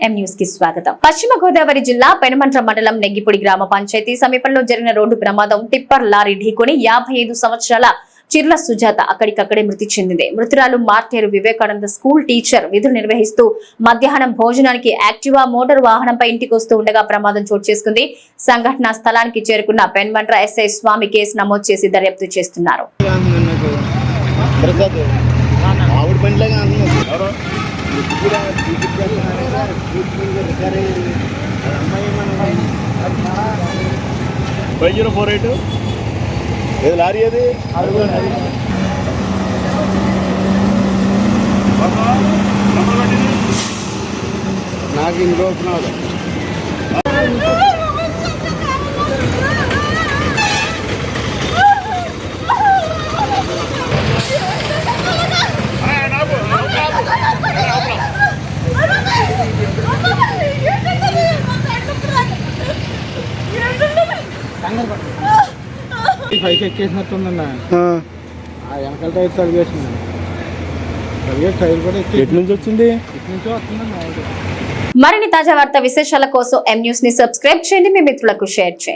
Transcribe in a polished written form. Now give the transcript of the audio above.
M news కి స్వాగతం. పశ్చిమ గోదావరి జిల్లా పెనుమంట్ర మండలం నెగ్గిపొడి గ్రామ పంచాయతీ సమీపంలో జరిగిన రోడ్డు ప్రమాదం టిప్పర్ లారీ ఢీకొని 55 సంవత్సరాల చిర్ల సుజాత అక్కడికక్కడే మృతి చెందింది. మృతురాలు మార్టేరు వివేకానంద స్కూల్ టీచర్ విధులు నిర్వహిస్తూ మధ్యాహ్నం భోజనానికి యాక్టివా మోటార్ వాహనంపై ఇంటికి వస్తూ ఉండగా ప్రమాదం చోటు చేసుకుంది. సంఘటనా స్థలానికి చేరుకున్న పెనుమంట్ర ఎస్ఐ స్వామి కేసు నమోదు చేసి దర్యాప్తు చేస్తున్నారు. లారీ అది నాకు ఇన్ని రోజులు పైకి ఎక్కేసినట్టుందన్న వెనకాల టైర్ తలిగేసింది. టైర్ కూడా ఎటు నుంచి వచ్చింది? ఇటు నుంచో వస్తుందన్న. మరిన్ని తాజా వార్తా విశేషాల కోసం ఎం న్యూస్ ని సబ్స్క్రైబ్ చేయండి, మీ మిత్రులకు షేర్ చేయండి.